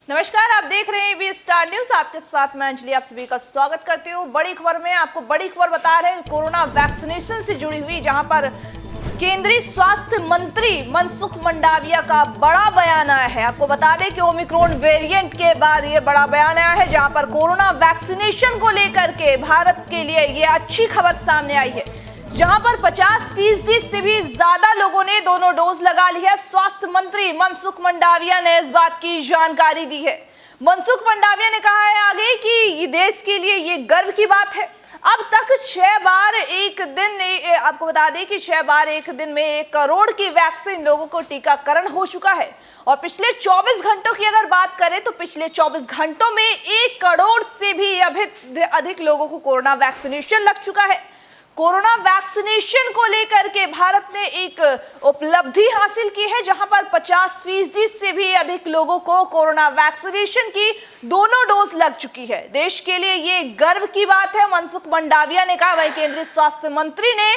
नमस्कार, आप देख रहे हैं एबी स्टार न्यूज। आपके साथ मैं अंजलि आप सभी का स्वागत करती हूँ। बड़ी खबर में आपको बड़ी खबर बता रहे हैं कोरोना वैक्सीनेशन से जुड़ी हुई, जहां पर केंद्रीय स्वास्थ्य मंत्री मनसुख मंडाविया का बड़ा बयान आया है। आपको बता दें कि ओमिक्रॉन वेरिएंट के बाद ये बड़ा बयान आया है, जहां पर कोरोना वैक्सीनेशन को लेकर के भारत के लिए ये अच्छी खबर सामने आई है, जहां पर 50% से भी ज्यादा लोगों ने दोनों डोज लगा ली है। स्वास्थ्य मंत्री मनसुख मंडाविया ने इस बात की जानकारी दी है। मनसुख मंडाविया ने कहा है आगे कि ये देश के लिए ये गर्व की बात है। अब तक 6 बार एक दिन, आपको बता दें कि 6 बार एक दिन में 1 करोड़ की वैक्सीन लोगों को टीकाकरण हो चुका है। और पिछले 24 घंटों की अगर बात करें तो पिछले 24 घंटों में 1 करोड़ से भी अधिक लोगों को कोरोना वैक्सीनेशन लग चुका है। कोरोना वैक्सीनेशन को लेकर के भारत ने एक उपलब्धि हासिल की है, जहां पर 50% से भी अधिक लोगों को कोरोना वैक्सीनेशन की दोनों डोज लग चुकी है। देश के लिए ये गर्व की बात है, मनसुख मंडाविया ने कहा। वहीं केंद्रीय स्वास्थ्य मंत्री ने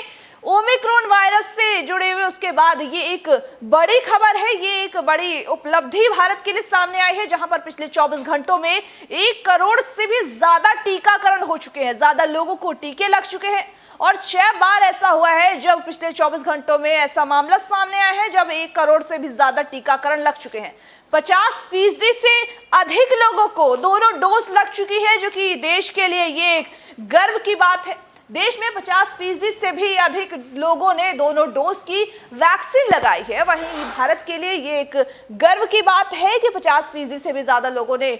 ओमिक्रॉन वायरस से जुड़े हुए उसके बाद ये एक बड़ी खबर है, ये एक बड़ी उपलब्धि भारत के लिए सामने आई है, जहां पर पिछले 24 घंटों में 1 करोड़ से भी ज्यादा टीकाकरण हो चुके हैं, ज्यादा लोगों को टीके लग चुके हैं। और 6 बार ऐसा हुआ है जब पिछले 24 घंटों में ऐसा मामला सामने आया है जब 1 करोड़ से भी ज्यादा टीकाकरण लग चुके हैं। 50% से अधिक लोगों को दोनों डोज लग चुकी है, जो कि देश के लिए ये एक गर्व की बात है। देश में 50% से भी अधिक लोगों ने दोनों डोज की वैक्सीन लगाई है। वहीं भारत के लिए ये एक गर्व की बात है कि 50% से भी ज्यादा लोगों ने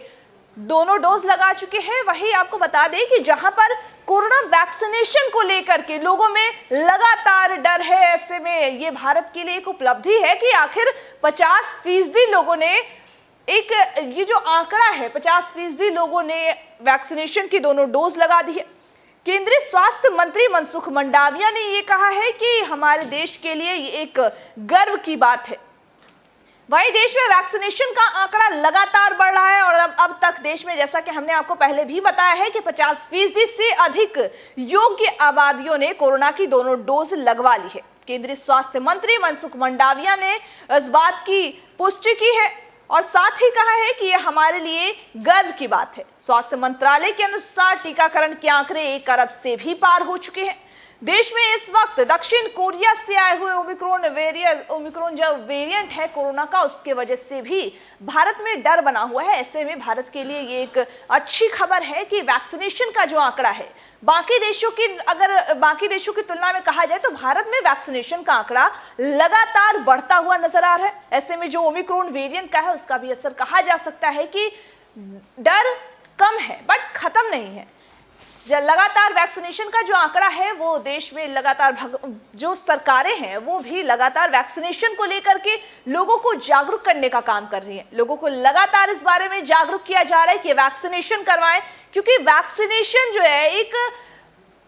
दोनों डोज लगा चुके हैं। वहीं आपको बता दें कि जहां पर कोरोना वैक्सीनेशन को लेकर के लोगों में लगातार डर है, ऐसे में ये भारत के लिए एक उपलब्धि है कि आखिर 50% लोगों ने ये जो आंकड़ा है 50% लोगों ने वैक्सीनेशन की दोनों डोज लगा दी है। केंद्रीय स्वास्थ्य मंत्री मनसुख मंडाविया ने ये कहा है कि हमारे देश के लिए ये एक गर्व की बात है। वहीं देश में वैक्सीनेशन का आंकड़ा लगातार बढ़ रहा है और अब तक देश में, जैसा कि हमने आपको पहले भी बताया है, कि 50% से अधिक योग्य आबादियों ने कोरोना की दोनों डोज लगवा ली है। केंद्रीय स्वास्थ्य मंत्री मनसुख मंडाविया ने इस बात की पुष्टि की है और साथ ही कहा है कि यह हमारे लिए गर्व की बात है। स्वास्थ्य मंत्रालय के अनुसार टीकाकरण के आंकड़े 1 अरब से भी पार हो चुके हैं। देश में इस वक्त दक्षिण कोरिया से आए हुए ओमिक्रॉन जो वेरिएंट है कोरोना का, उसके वजह से भी भारत में डर बना हुआ है। ऐसे में भारत के लिए ये एक अच्छी खबर है कि वैक्सीनेशन का जो आंकड़ा है बाकी देशों की तुलना में कहा जाए तो भारत में वैक्सीनेशन का आंकड़ा लगातार बढ़ता हुआ नजर आ रहा है। ऐसे में जो ओमिक्रॉन वेरिएंट का है उसका भी असर कहा जा सकता है कि डर कम है बट खत्म नहीं है। लगातार वैक्सीनेशन का जो आंकड़ा है वो देश में लगातार जो सरकारें हैं वो भी लगातार वैक्सीनेशन को लेकर के लोगों को जागरूक करने का काम कर रही हैं। लोगों को लगातार इस बारे में जागरूक किया जा रहा है कि वैक्सीनेशन करवाएं, क्योंकि वैक्सीनेशन जो है एक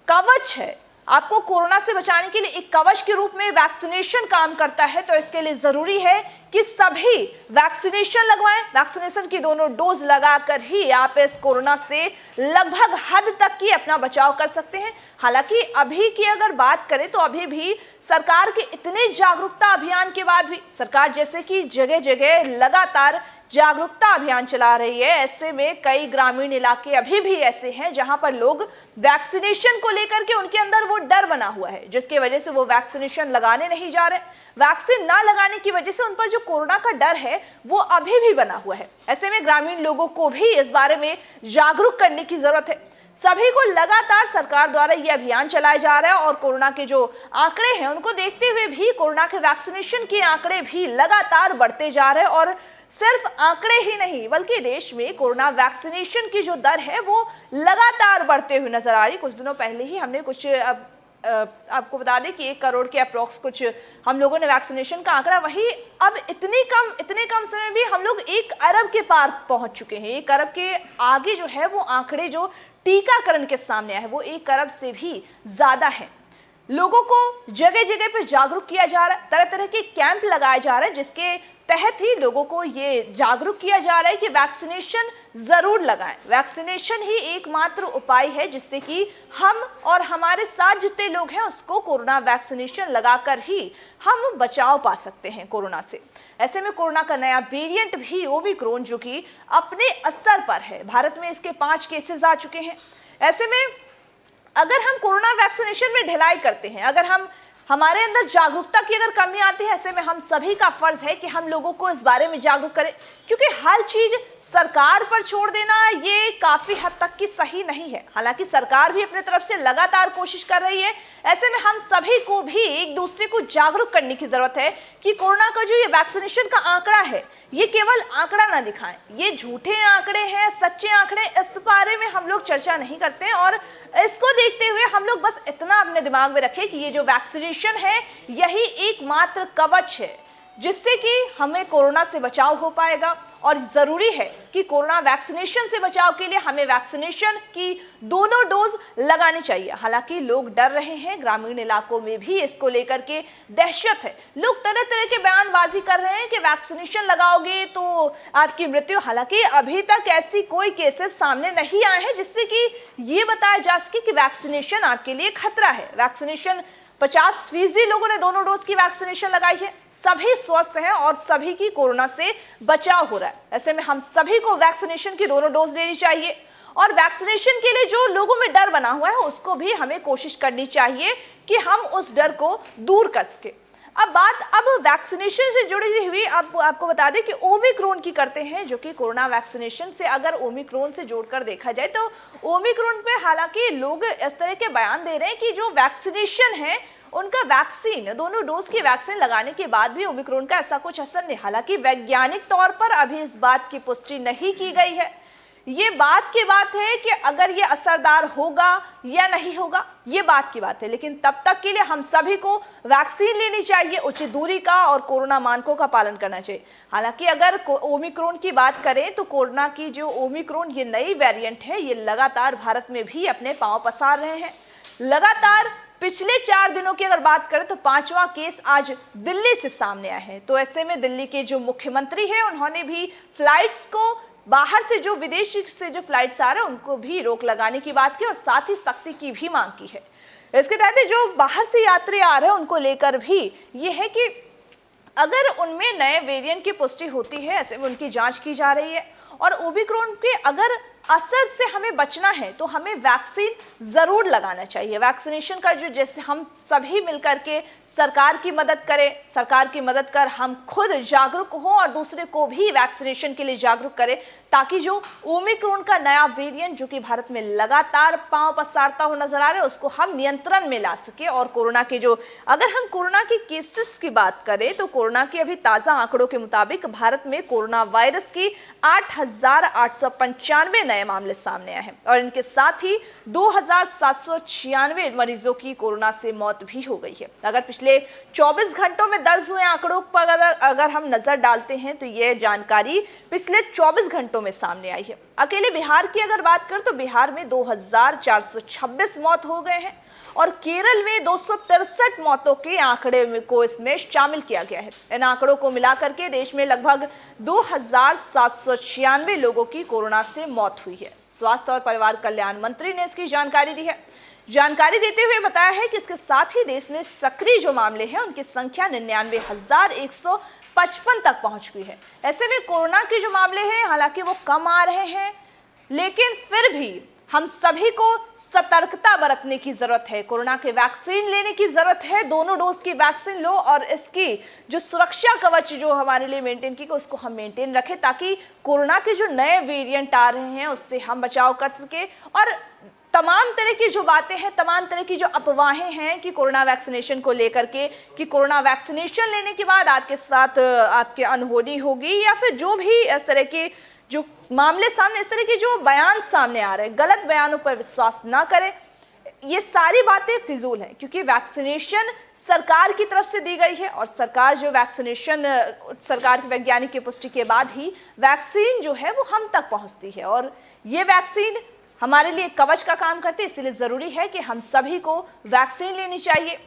कवच है। आपको कोरोना से बचाने के लिए एक कवच के रूप में वैक्सीनेशन काम करता है। तो इसके लिए जरूरी है कि सभी वैक्सीनेशन लगवाएं। वैक्सीनेशन की दोनों डोज लगाकर ही आप इस कोरोना से लगभग हद तक की अपना बचाव कर सकते हैं। हालांकि अभी की अगर बात करें तो अभी भी सरकार के इतने जागरूकता अभियान के बाद भी सरकार जैसे कि जगह जगह लगातार जागरूकता अभियान चला रही है। ऐसे में कई ग्रामीण इलाके अभी भी ऐसे हैं जहां पर लोग वैक्सीनेशन को लेकर के उनके अंदर वो डर बना हुआ है, जिसकी वजह से वो वैक्सीनेशन लगाने नहीं जा रहे। वैक्सीन ना लगाने की वजह से उन पर जो कोरोना का डर है वो अभी भी बना हुआ है। ऐसे में ग्रामीण लोगों को भी इस बारे में जागरूक करने की जरूरत है। सभी को लगातार सरकार द्वारा ये अभियान चलाया जा रहा है और कोरोना के जो आंकड़े हैं उनको देखते हुए भी कोरोना के वैक्सीनेशन के आंकड़े भी लगातार बढ़ते जा रहे हैं। और सिर्फ आंकड़े ही नहीं बल्कि देश में कोरोना वैक्सीनेशन की जो दर है वो लगातार बढ़ते हुए नजर आ रही। कुछ दिनों पहले ही हमने आपको बता दें कि 1 करोड़ के अप्रोक्स कुछ हम लोगों ने वैक्सीनेशन का आंकड़ा, वही अब इतने कम समय में भी हम लोग 1 अरब के पार पहुंच चुके हैं। 1 अरब के आगे जो है वो आंकड़े जो टीकाकरण के सामने आए हैं वो 1 अरब से भी ज्यादा है। लोगों को जगह जगह पे जागरूक किया जा रहा है, तरह तरह के कैंप लगाए जा रहे हैं जिसके तहत ही लोगों को ये जागरूक किया जा रहा है कि वैक्सीनेशन जरूर लगाएं। वैक्सीनेशन ही एकमात्र उपाय है जिससे कि हम और हमारे साथ जितने लोग हैं उसको कोरोना वैक्सीनेशन लगाकर ही हम बचाव पा सकते हैं कोरोना से। ऐसे में कोरोना का नया वेरिएंट भी ओमिक्रॉन जो कि अपने स्तर पर है, भारत में इसके 5 केसेस आ चुके हैं। ऐसे में अगर हम कोरोना वैक्सीनेशन में ढिलाई करते हैं, अगर हमारे अंदर जागरूकता की अगर कमी आती है, ऐसे में हम सभी का फर्ज है कि हम लोगों को इस बारे में जागरूक करें, क्योंकि हर चीज सरकार पर छोड़ देना ये काफी हद तक की सही नहीं है। हालांकि सरकार भी अपनी तरफ से लगातार कोशिश कर रही है। ऐसे में हम सभी को भी एक दूसरे को जागरूक करने की जरूरत है कि कोरोना का जो ये वैक्सीनेशन का आंकड़ा है ये केवल आंकड़ा ना दिखाएं, ये झूठे आंकड़े हैं, सच्चे आंकड़े, इस बारे में हम लोग चर्चा नहीं करते हैं। और इसको देखते हुए हम लोग बस इतना अपने दिमाग में रखें कि ये जो वैक्सीनेशन है यही एकमात्र कवच है जिससे कि हमें कोरोना से बचाव हो पाएगा। और जरूरी है कि कोरोना वैक्सीनेशन से बचाव के लिए हमें वैक्सीनेशन की दोनों डोज लगानी चाहिए। हालांकि लोग डर रहे हैं, ग्रामीण इलाकों में भी इसको लेकर के दहशत है, लोग तरह तरह के बयानबाजी कर रहे हैं कि वैक्सीनेशन लगाओगे तो आपकी मृत्यु। हालांकि अभी तक ऐसी कोई केसेस सामने नहीं आए हैं जिससे कि ये बताया जा सके कि वैक्सीनेशन आपके लिए खतरा है। वैक्सीनेशन 50% लोगों ने दोनों डोज की वैक्सीनेशन लगाई है, सभी स्वस्थ हैं और सभी की कोरोना से बचाव हो रहा है। ऐसे में हम सभी को वैक्सीनेशन की दोनों डोज लेनी चाहिए और वैक्सीनेशन के लिए जो लोगों में डर बना हुआ है उसको भी हमें कोशिश करनी चाहिए कि हम उस डर को दूर कर सके। अब वैक्सीनेशन से जुड़ी हुई आपको बता दें कि ओमिक्रॉन की करते हैं, जो कि कोरोना वैक्सीनेशन से अगर ओमिक्रॉन से जोड़कर देखा जाए तो ओमिक्रॉन पे हालांकि लोग इस तरह के बयान दे रहे हैं कि जो वैक्सीनेशन है उनका वैक्सीन, दोनों डोज की वैक्सीन लगाने के बाद भी ओमिक्रॉन का ऐसा कुछ असर नहीं। हालांकि वैज्ञानिक तौर पर अभी इस बात की पुष्टि नहीं की गई है। ये बात की बात है कि अगर ये असरदार होगा या नहीं होगा, ये बात की बात है, लेकिन तब तक के लिए हम सभी को वैक्सीन लेनी चाहिए, उचित दूरी का और कोरोना मानकों का पालन करना चाहिए। हालांकि अगर ओमिक्रॉन की बात करें तो कोरोना की जो ओमिक्रॉन ये नई वेरिएंट है ये लगातार भारत में भी अपने पांव पसार रहे हैं। लगातार पिछले 4 दिनों की अगर बात करें तो 5वां केस आज दिल्ली से सामने आया है। तो ऐसे में दिल्ली के जो मुख्यमंत्री हैं उन्होंने भी फ्लाइट्स को, बाहर से जो विदेश से जो फ्लाइट्स आ रहे हैं उनको भी रोक लगाने की बात की और साथ ही सख्ती की भी मांग की है। इसके तहत जो बाहर से यात्री आ रहे हैं उनको लेकर भी ये है कि अगर उनमें नए वेरिएंट की पुष्टि होती है, ऐसे में उनकी जांच की जा रही है। और ओमिक्रॉन के अगर असर से हमें बचना है तो हमें वैक्सीन जरूर लगाना चाहिए। वैक्सीनेशन का जो, जैसे हम सभी मिलकर के सरकार की मदद करें, सरकार की मदद कर हम खुद जागरूक हों और दूसरे को भी वैक्सीनेशन के लिए जागरूक करें, ताकि जो ओमिक्रॉन का नया वेरिएंट जो कि भारत में लगातार पांव पसारता हुआ नजर आ रहा है उसको हम नियंत्रण में ला सके। और कोरोना के जो, अगर हम कोरोना के केसेस की बात करें तो कोरोना के अभी ताजा आंकड़ों के मुताबिक भारत में कोरोना वायरस की 8,895 नए मामले सामने आए हैं और इनके साथ ही 2,796 मरीजों की कोरोना से मौत भी हो गई है। अगर पिछले 24 घंटों में दर्ज हुए आंकड़ों पर अगर हम नजर डालते हैं तो यह जानकारी पिछले 24 घंटों में सामने आई है। अकेले बिहार की अगर बात करें तो बिहार में 2,426 मौत हो गए हैं और केरल में 263 मौतों के आंकड़े को इसमें शामिल किया गया है। इन आंकड़ों को मिलाकर के देश में लगभग 2,796 लोगों की कोरोना से मौत हुई है। स्वास्थ्य और परिवार कल्याण मंत्री ने इसकी जानकारी दी है। जानकारी देते हुए बताया है कि इसके साथ ही देश में सक्रिय जो मामले हैं उनकी संख्या 99,155 तक पहुंच गई है। ऐसे में कोरोना के जो मामले हैं हालांकि वो कम आ रहे हैं, लेकिन फिर भी हम सभी को सतर्कता बरतने की जरूरत है। कोरोना के वैक्सीन लेने की जरूरत है, दोनों डोज की वैक्सीन लो और इसकी जो सुरक्षा कवच जो हमारे लिए मेंटेन की उसको हम मेंटेन रखें, ताकि कोरोना के जो नए वेरिएंट आ रहे हैं उससे हम बचाव कर सके। और तमाम तरह की जो बातें हैं, तमाम तरह की जो अफवाहें हैं कि कोरोना वैक्सीनेशन को लेकर के, कि कोरोना वैक्सीनेशन लेने के बाद आपके साथ आपके अनहोनी होगी या फिर जो भी इस तरह के जो मामले सामने, इस तरह के जो बयान सामने आ रहे हैं, गलत बयानों पर विश्वास ना करें। ये सारी बातें फिजूल हैं, क्योंकि वैक्सीनेशन सरकार की तरफ से दी गई है और सरकार जो वैक्सीनेशन, सरकार के वैज्ञानिक की पुष्टि के बाद ही वैक्सीन जो है वो हम तक पहुंचती है और ये वैक्सीन हमारे लिए कवच का काम करती है। इसलिए जरूरी है कि हम सभी को वैक्सीन लेनी चाहिए।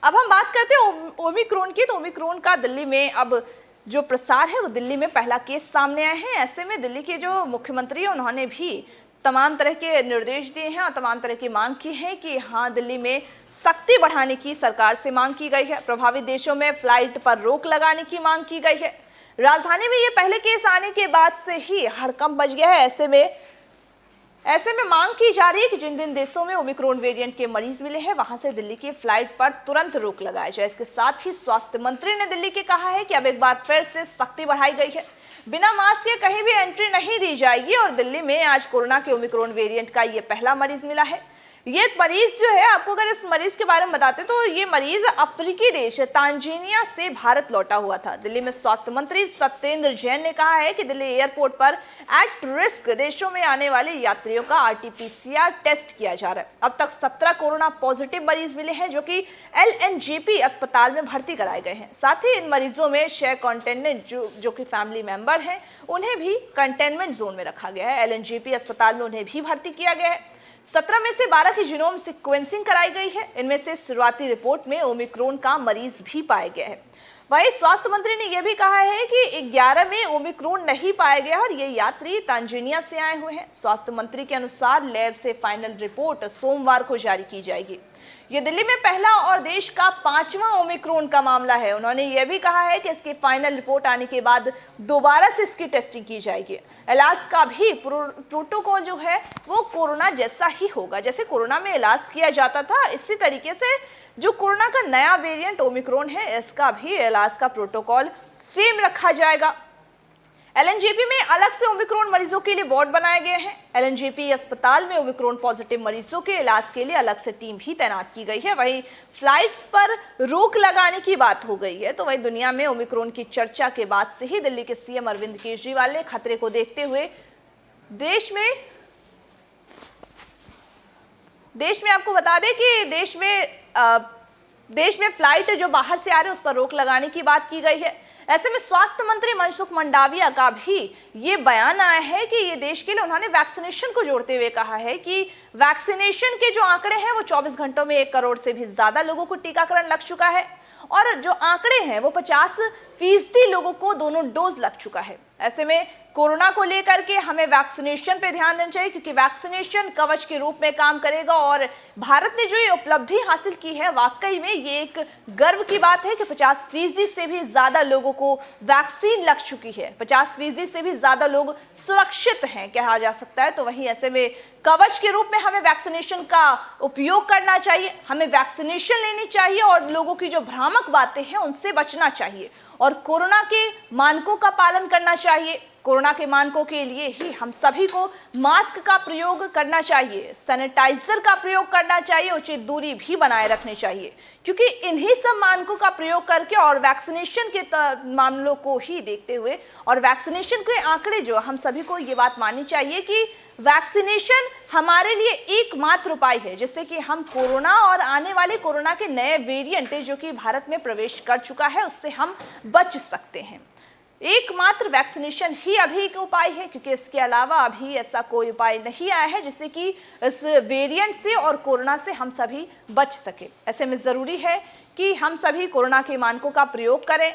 अब हम बात करते हैं ओमिक्रॉन की। तो ओमिक्रॉन का दिल्ली में अब जो प्रसार है वो दिल्ली में पहला केस सामने आए हैं। ऐसे में दिल्ली के जो मुख्यमंत्री हैं उन्होंने भी तमाम तरह के निर्देश दिए हैं और तमाम तरह की मांग की है कि हाँ, दिल्ली में सख्ती बढ़ाने की सरकार से मांग की गई है। प्रभावित देशों में फ्लाइट पर रोक लगाने की मांग की गई है। राजधानी में ये पहले केस आने के बाद से ही हड़कंप मच गया है। ऐसे में मांग की जा रही है कि जिन देशों में ओमिक्रॉन वेरिएंट के मरीज मिले हैं वहां से दिल्ली की फ्लाइट पर तुरंत रोक लगाई जाए। इसके साथ ही स्वास्थ्य मंत्री ने दिल्ली के कहा है कि अब एक बार फिर से सख्ती बढ़ाई गई है। बिना मास्क के कहीं भी एंट्री नहीं दी जाएगी और दिल्ली में आज कोरोना के ओमिक्रॉन वेरिएंट का ये पहला मरीज मिला है। ये मरीज जो है, आपको अगर इस मरीज के बारे में बताते तो ये मरीज अफ्रीकी देश तांजानिया से भारत लौटा हुआ था। दिल्ली में स्वास्थ्य मंत्री सत्येंद्र जैन ने कहा है कि दिल्ली एयरपोर्ट पर एट रिस्क देशों में आने वाले यात्रियों का RT-PCR टेस्ट किया जा रहा है। अब तक 17 कोरोना पॉजिटिव मरीज मिले हैं जो कि LNJP अस्पताल में भर्ती कराए गए हैं। साथ ही इन मरीजों में 6 कंटेनमेंट जो कि फैमिली मेंबर हैं उन्हें भी कंटेनमेंट जोन में रखा गया है। LNJP अस्पताल में उन्हें भी भर्ती किया गया है। 17 में से 12 की जीनोम सीक्वेंसिंग कराई गई है। इनमें से शुरुआती रिपोर्ट में ओमिक्रॉन का मरीज भी पाया गया है। वहीं स्वास्थ्य मंत्री ने यह भी कहा है कि 11 में ओमिक्रॉन नहीं पाया गया और ये यात्री तांजानिया से आए हुए हैं। स्वास्थ्य मंत्री के अनुसार लैब से फाइनल रिपोर्ट सोमवार को जारी की जाएगी। ये दिल्ली में पहला और देश का 5वां ओमिक्रॉन का मामला है। उन्होंने यह भी कहा है कि इसकी फाइनल रिपोर्ट आने के बाद दोबारा से इसकी टेस्टिंग की जाएगी। इलाज का भी प्रोटोकॉल जो है वो कोरोना जैसा ही होगा। जैसे कोरोना में इलाज किया जाता था, इसी तरीके से जो कोरोना का नया वेरिएंट ओमिक्रॉन है इसका भी इलाज का प्रोटोकॉल सेम रखा जाएगा। LNJP में अलग से ओमिक्रॉन मरीजों के लिए वार्ड बनाए गए हैं। LNJP अस्पताल में ओमिक्रॉन पॉजिटिव मरीजों के इलाज के लिए अलग से टीम भी तैनात की गई है। वहीं फ्लाइट्स पर रोक लगाने की बात हो गई है। तो वहीं दुनिया में ओमिक्रॉन की चर्चा के बाद से ही दिल्ली के CM अरविंद केजरीवाल ने खतरे को देखते हुए देश में आपको बता दें कि देश में फ्लाइट जो बाहर से आ रहे हैं उस पर रोक लगाने की बात की गई है। ऐसे में स्वास्थ्य मंत्री मनसुख मंडाविया का भी ये बयान आया है कि ये देश के लिए उन्होंने वैक्सीनेशन को जोड़ते हुए कहा है कि वैक्सीनेशन के जो आंकड़े हैं वो 24 घंटों में 1 करोड़ से भी ज्यादा लोगों को टीकाकरण लग चुका है और जो आंकड़े हैं वो 50% लोगों को दोनों डोज लग चुका है। ऐसे में कोरोना को लेकर के हमें वैक्सीनेशन पे ध्यान देना चाहिए क्योंकि वैक्सीनेशन कवच के रूप में काम करेगा और भारत ने जो ये उपलब्धि हासिल की है वाकई में ये एक गर्व की बात है कि 50% से भी ज्यादा लोगों को वैक्सीन लग चुकी है। 50% से भी ज्यादा लोग सुरक्षित हैं कहा जा सकता है। तो वहीं ऐसे में कवच के रूप में हमें वैक्सीनेशन का उपयोग करना चाहिए, हमें वैक्सीनेशन लेनी चाहिए और लोगों की जो भ्रामक बातें हैं उनसे बचना चाहिए और कोरोना के मानकों का पालन करना चाहिए। कोरोना के मानकों के लिए ही हम सभी को मास्क का प्रयोग करना चाहिए, सैनिटाइजर का प्रयोग करना चाहिए, उचित दूरी भी बनाए रखनी चाहिए क्योंकि इन्हीं सब मानकों का प्रयोग करके और वैक्सीनेशन के मामलों को ही देखते हुए और वैक्सीनेशन के आंकड़े जो हम सभी को ये बात माननी चाहिए कि वैक्सीनेशन हमारे लिए एकमात्र उपाय है जिससे कि हम कोरोना और आने वाले कोरोना के नए वेरिएंट जो कि भारत में प्रवेश कर चुका है उससे हम बच सकते हैं। एकमात्र वैक्सीनेशन ही अभी एक उपाय है क्योंकि इसके अलावा अभी ऐसा कोई उपाय नहीं आया है जिससे कि इस वेरिएंट से और कोरोना से हम सभी बच सके। ऐसे में ज़रूरी है कि हम सभी कोरोना के मानकों का प्रयोग करें,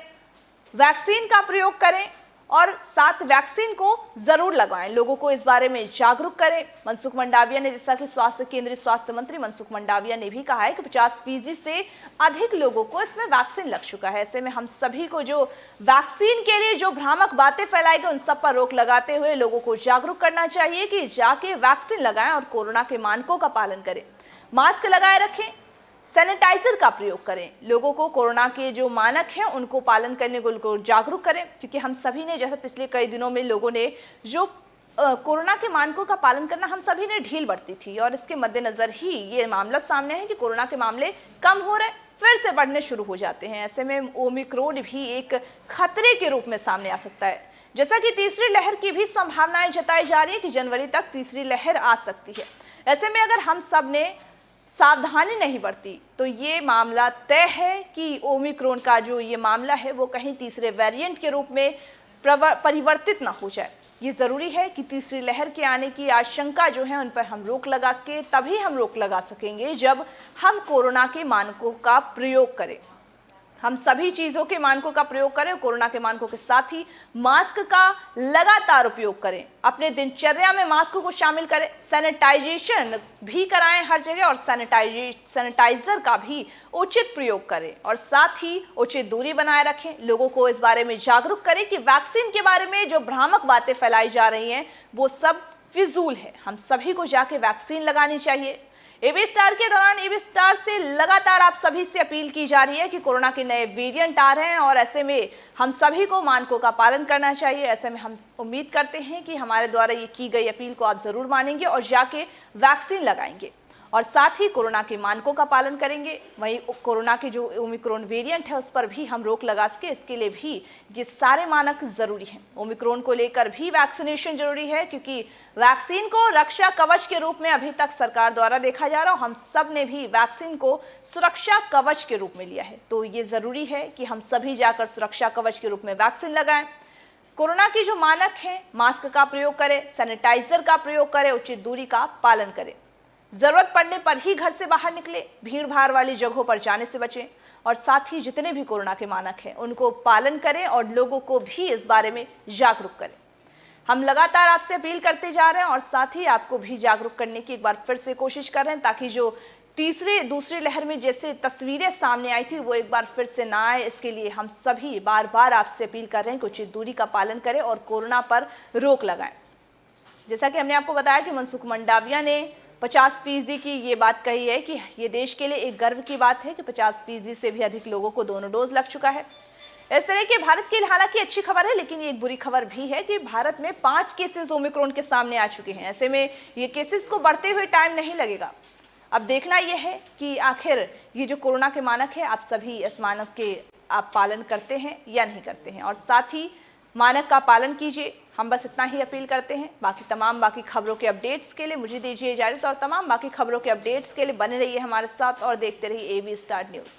वैक्सीन का प्रयोग करें और साथ वैक्सीन को जरूर लगवाएं, लोगों को इस बारे में जागरूक करें। मनसुख मंडाविया ने, जैसा कि केंद्रीय स्वास्थ्य मंत्री मनसुख मंडाविया ने भी कहा है कि 50% से अधिक लोगों को इसमें वैक्सीन लग चुका है। ऐसे में हम सभी को जो वैक्सीन के लिए जो भ्रामक बातें फैलाई गई उन सब पर रोक लगाते हुए लोगों को जागरूक करना चाहिए कि जाके वैक्सीन लगाएं और कोरोना के मानकों का पालन करें, मास्क लगाए रखें, सैनिटाइजर का प्रयोग करें, लोगों को कोरोना के जो मानक हैं उनको पालन करने को उनको जागरूक करें क्योंकि हम सभी ने, जैसे पिछले कई दिनों में लोगों ने जो कोरोना के मानकों का पालन करना हम सभी ने ढील बरती थी और इसके मद्देनजर ही ये मामला सामने है कि कोरोना के मामले कम हो रहे फिर से बढ़ने शुरू हो जाते हैं। ऐसे में ओमिक्रॉन भी एक खतरे के रूप में सामने आ सकता है। जैसा कि तीसरी लहर की भी संभावनाएं जताई जा रही है कि जनवरी तक तीसरी लहर आ सकती है। ऐसे में अगर हम सब ने सावधानी नहीं बरती तो ये मामला तय है कि ओमिक्रॉन का जो ये मामला है वो कहीं तीसरे वेरिएंट के रूप में परिवर्तित ना हो जाए। ये ज़रूरी है कि तीसरी लहर के आने की आशंका जो है उन पर हम रोक लगा सके, तभी हम रोक लगा सकेंगे जब हम कोरोना के मानकों का प्रयोग करें। हम सभी चीजों के मानकों का प्रयोग करें, कोरोना के मानकों के साथ ही मास्क का लगातार उपयोग करें, अपने दिनचर्या में मास्क को शामिल करें, सैनिटाइजेशन भी कराएं हर जगह और सैनिटाइजर का भी उचित प्रयोग करें और साथ ही उचित दूरी बनाए रखें। लोगों को इस बारे में जागरूक करें कि वैक्सीन के बारे में जो भ्रामक बातें फैलाई जा रही हैं वो सब फिजूल है। हम सभी को जाके वैक्सीन लगानी चाहिए। एबी स्टार के दौरान एबी स्टार से लगातार आप सभी से अपील की जा रही है कि कोरोना के नए वेरिएंट आ रहे हैं और ऐसे में हम सभी को मानकों का पालन करना चाहिए। ऐसे में हम उम्मीद करते हैं कि हमारे द्वारा ये की गई अपील को आप जरूर मानेंगे और जाके वैक्सीन लगाएंगे और साथ ही कोरोना के मानकों का पालन करेंगे। वहीं कोरोना के जो ओमिक्रॉन वेरिएंट है उस पर भी हम रोक लगा सके, इसके लिए भी ये सारे मानक जरूरी हैं। ओमिक्रॉन को लेकर भी वैक्सीनेशन जरूरी है क्योंकि वैक्सीन को रक्षा कवच के रूप में अभी तक सरकार द्वारा देखा जा रहा है। हम सब ने भी वैक्सीन को सुरक्षा कवच के रूप में लिया है, तो ये जरूरी है कि हम सभी जाकर सुरक्षा कवच के रूप में वैक्सीन लगाएं। कोरोना के जो मानक हैं, मास्क का प्रयोग करें, सैनिटाइजर का प्रयोग करें, उचित दूरी का पालन करें, जरूरत पड़ने पर ही घर से बाहर निकले, भीड़ भाड़ वाली जगहों पर जाने से बचें और साथ ही जितने भी कोरोना के मानक हैं उनको पालन करें और लोगों को भी इस बारे में जागरूक करें। हम लगातार आपसे अपील करते जा रहे हैं और साथ ही आपको भी जागरूक करने की एक बार फिर से कोशिश कर रहे हैं ताकि जो दूसरी लहर में जैसे तस्वीरें सामने आई थी वो एक बार फिर से ना आए। इसके लिए हम सभी बार बार आपसे अपील कर रहे हैं कि उचित दूरी का पालन करें और कोरोना पर रोक लगाएं। जैसा कि हमने आपको बताया कि मनसुख मंडाविया ने 50% की ये बात कही है कि ये देश के लिए एक गर्व की बात है कि 50% से भी अधिक लोगों को दोनों डोज लग चुका है। इस तरह के भारत के लिए हालांकि अच्छी खबर है, लेकिन ये एक बुरी खबर भी है कि भारत में 5 केसेस ओमिक्रॉन के सामने आ चुके हैं। ऐसे में ये केसेस को बढ़ते हुए टाइम नहीं लगेगा। अब देखना यह है कि आखिर ये जो कोरोना के मानक है आप सभी इस मानक के आप पालन करते हैं या नहीं करते हैं और साथ ही मानक का पालन कीजिए। हम बस इतना ही अपील करते हैं। बाकी खबरों के अपडेट्स के लिए मुझे दीजिए इजाजत और तमाम बाकी खबरों के अपडेट्स के लिए बने रहिए हमारे साथ और देखते रहिए एबी स्टार न्यूज़।